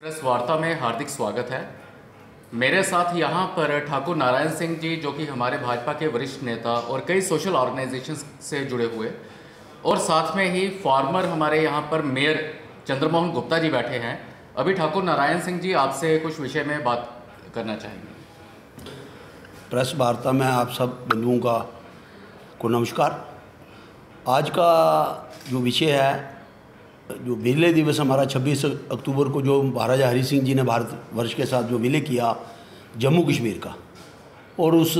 Press वार्ता में हार्दिक स्वागत है। मेरे साथ यहाँ पर ठाकुर नारायण सिंह जी, जो कि हमारे भाजपा के वरिष्ठ नेता और कई सोशल ऑर्गेनाइजेशंस से जुड़े हुए, और साथ में ही फॉर्मर हमारे यहाँ पर मेयर चंद्रमोहन गुप्ता जी बैठे हैं। अभी ठाकुर नारायण सिंह जी आपसे कुछ विषय में बात करना चाहेंगे। प्रेस वार्ता में आप सब बंधुओं को नमस्कार। आज का जो विषय है, जो विलय दिवस हमारा 26 अक्टूबर को जो महाराजा हरि सिंह जी ने भारतवर्ष के साथ जो विलय किया जम्मू कश्मीर का, और उस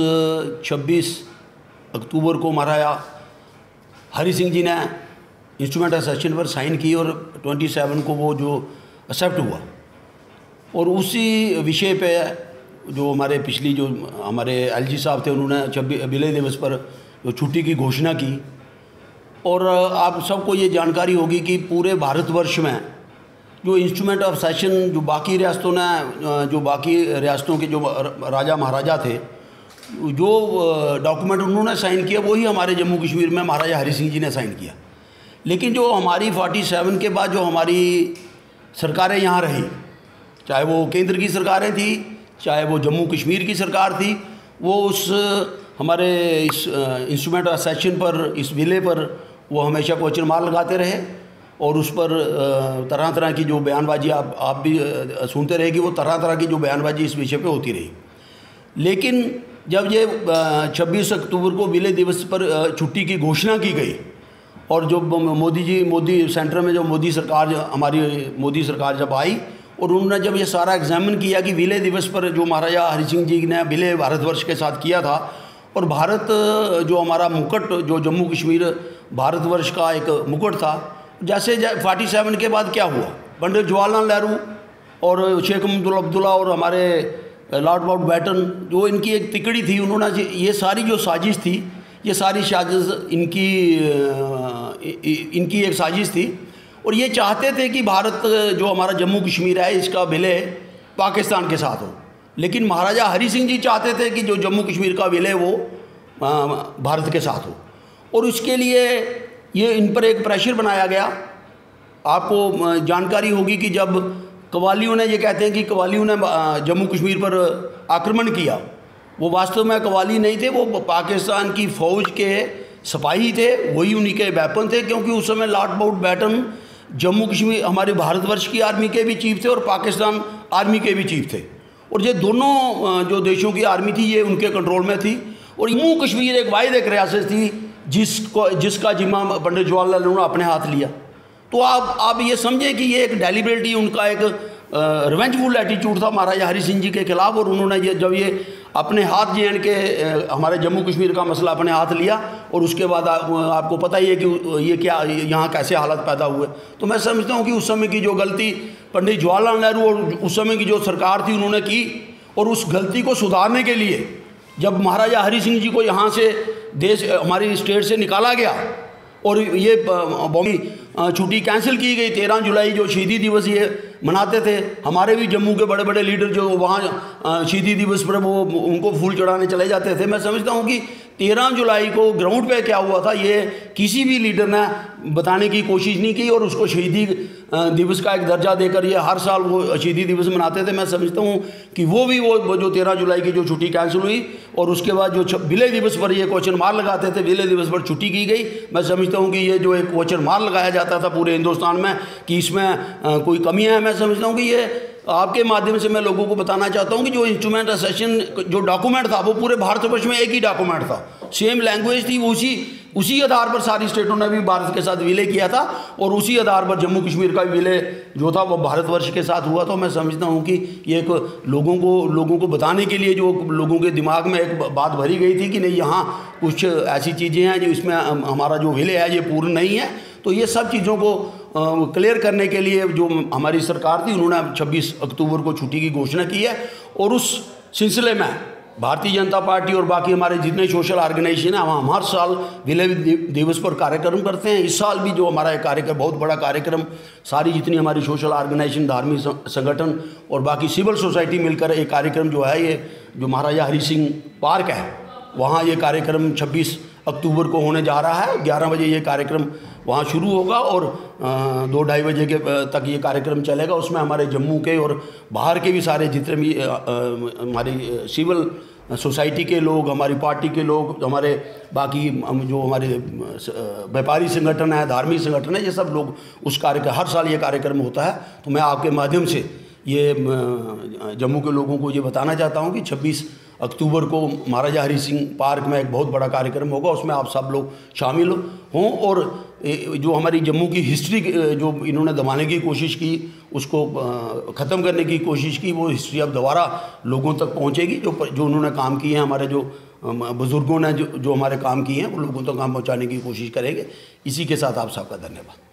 26 अक्टूबर को महाराजा हरि सिंह जी ने इंस्ट्रूमेंट एसेशन पर साइन की और 27 को वो जो एक्सेप्ट हुआ। और उसी विषय पे जो हमारे पिछली जो हमारे एलजी साहब थे, उन्होंने विलय दिवस पर जो छुट्टी की घोषणा की। और आप सबको ये जानकारी होगी कि पूरे भारतवर्ष में जो इंस्ट्रूमेंट ऑफ सेशन जो बाकी रियासतों के जो राजा महाराजा थे, जो डॉक्यूमेंट उन्होंने साइन किया वही हमारे जम्मू कश्मीर में महाराजा हरि सिंह जी ने साइन किया। लेकिन जो हमारी 47 के बाद जो हमारी सरकारें यहाँ रही, चाहे वो केंद्र की सरकारें थी, चाहे वो जम्मू कश्मीर की सरकार थी, वो उस हमारे इस इंस्ट्रूमेंट ऑफ सेशन पर, इस विलय पर वो हमेशा क्वेश्चन मार्क लगाते रहे। और उस पर तरह तरह की जो बयानबाजी आप भी सुनते रहे कि वो तरह तरह की जो बयानबाजी इस विषय पे होती रही। लेकिन जब ये 26 अक्टूबर को विलय दिवस पर छुट्टी की घोषणा की गई, और जो मोदी सेंटर में जो हमारी मोदी सरकार जब आई, और उन्होंने जब ये सारा एग्जामिन किया कि विलय दिवस पर जो महाराजा हरि सिंह जी ने विलय भारतवर्ष के साथ किया था, और भारत जो हमारा मुकुट, जो जम्मू कश्मीर भारतवर्ष का एक मुकुट था, जैसे 47 के बाद क्या हुआ, पंडित जवाहरलाल नेहरू और शेख अब्दुल्ला और हमारे लॉर्ड माउंटबेटन, जो इनकी एक तिकड़ी थी, उन्होंने ये सारी जो साजिश थी, ये सारी साजिश इनकी एक साजिश थी। और ये चाहते थे कि भारत जो हमारा जम्मू कश्मीर है, इसका विलय पाकिस्तान के साथ हो। लेकिन महाराजा हरि सिंह जी चाहते थे कि जो जम्मू कश्मीर का विलय वो भारत के साथ हो। और उसके लिए ये इन पर एक प्रेशर बनाया गया। आपको जानकारी होगी कि जब कव्वालियों ने, ये कहते हैं कि कव्वालियों ने जम्मू कश्मीर पर आक्रमण किया, वो वास्तव में कव्वाली नहीं थे, वो पाकिस्तान की फ़ौज के सिपाही थे, वही उन्हीं के वेपन थे। क्योंकि उस समय लॉर्ड माउंटबेटन जम्मू कश्मीर हमारे भारतवर्ष की आर्मी के भी चीफ थे और पाकिस्तान आर्मी के भी चीफ थे, और ये दोनों जो देशों की आर्मी थी ये उनके कंट्रोल में थी। और जम्मू कश्मीर एक वाहिद एक रियासत थी जिसका जिम्मा पंडित जवाहरलाल नेहरू ने अपने हाथ लिया। तो आप ये समझें कि ये एक डेलिबरेटली उनका एक रिवेंजफुल एटीट्यूड था महाराजा हरि सिंह जी के खिलाफ। और उन्होंने जब ये अपने हाथ के हमारे जम्मू कश्मीर का मसला अपने हाथ लिया, और उसके बाद आपको पता ही है कि ये क्या यहाँ कैसे हालत पैदा हुए। तो मैं समझता हूँ कि उस समय की जो गलती पंडित जवाहरलाल नेहरू और उस समय की जो सरकार थी उन्होंने की, और उस गलती को सुधारने के लिए जब महाराजा हरि सिंह जी को यहाँ से हमारी स्टेट से निकाला गया और ये छुट्टी कैंसिल की गई, 13 जुलाई जो शहीदी दिवस ये मनाते थे, हमारे भी जम्मू के बड़े बड़े लीडर जो वहाँ शहीदी दिवस पर वो उनको फूल चढ़ाने चले जाते थे। मैं समझता हूँ कि 13 जुलाई को ग्राउंड पे क्या हुआ था ये किसी भी लीडर ने बताने की कोशिश नहीं की, और उसको शहीदी दिवस का एक दर्जा देकर ये हर साल वो शहीदी दिवस मनाते थे। मैं समझता हूँ कि वो जो 13 जुलाई की जो छुट्टी कैंसिल हुई, और उसके बाद जो विलय दिवस पर ये क्वेश्चन मार्क लगाते थे, विलय दिवस पर छुट्टी की गई। मैं समझता हूँ कि ये जो एक क्वेश्चन मार्क लगाया जाता था पूरे हिंदुस्तान में कि इसमें कोई कमी है, मैं समझता हूँ कि ये आपके माध्यम से मैं लोगों को बताना चाहता हूँ कि जो इंस्ट्रूमेंट सेशन जो डॉक्यूमेंट था वो पूरे भारतवर्ष में एक ही डॉक्यूमेंट था, सेम लैंग्वेज थी, उसी आधार पर सारी स्टेटों ने भी भारत के साथ विलय किया था, और उसी आधार पर जम्मू कश्मीर का विलय जो था वो भारतवर्ष के साथ हुआ। तो मैं समझता हूँ कि ये एक लोगों को बताने के लिए जो लोगों के दिमाग में एक बात भरी गई थी कि नहीं, यहाँ कुछ ऐसी चीज़ें हैं जो इसमें हमारा जो विलय है ये पूर्ण नहीं है। तो ये सब चीज़ों को क्लियर करने के लिए जो हमारी सरकार थी, उन्होंने 26 अक्टूबर को छुट्टी की घोषणा की है। और उस सिलसिले में भारतीय जनता पार्टी और बाकी हमारे जितने सोशल ऑर्गेनाइजेशन हैं, हम हर साल विलय दिवस पर कार्यक्रम करते हैं। इस साल भी जो हमारा एक कार्यक्रम, बहुत बड़ा कार्यक्रम, सारी जितनी हमारी सोशल ऑर्गेनाइजेशन, धार्मिक संगठन और बाकी सिविल सोसाइटी मिलकर एक कार्यक्रम जो है, ये जो महाराजा हरि सिंह पार्क है, वहाँ ये कार्यक्रम 26 अक्टूबर को होने जा रहा है। 11 बजे ये कार्यक्रम वहाँ शुरू होगा और 2-2:30 बजे के तक ये कार्यक्रम चलेगा। उसमें हमारे जम्मू के और बाहर के भी सारे जितने भी हमारी सिविल सोसाइटी के लोग, हमारी पार्टी के लोग, हमारे बाकी जो हमारे व्यापारी संगठन है, धार्मिक संगठन है, ये सब लोग उस हर साल ये कार्यक्रम होता है। तो मैं आपके माध्यम से ये जम्मू के लोगों को ये बताना चाहता हूँ कि 26 अक्टूबर को महाराजा हरि सिंह पार्क में एक बहुत बड़ा कार्यक्रम होगा, उसमें आप सब लोग शामिल हों और जो हमारी जम्मू की हिस्ट्री जो इन्होंने दबाने की कोशिश की, उसको ख़त्म करने की कोशिश की, वो हिस्ट्री अब दोबारा लोगों तक पहुंचेगी। जो उन्होंने काम किए हैं, हमारे जो बुज़ुर्गों ने जो हमारे काम किए हैं, वो लोगों तक काम पहुंचाने की कोशिश करेंगे। इसी के साथ आप सबका धन्यवाद।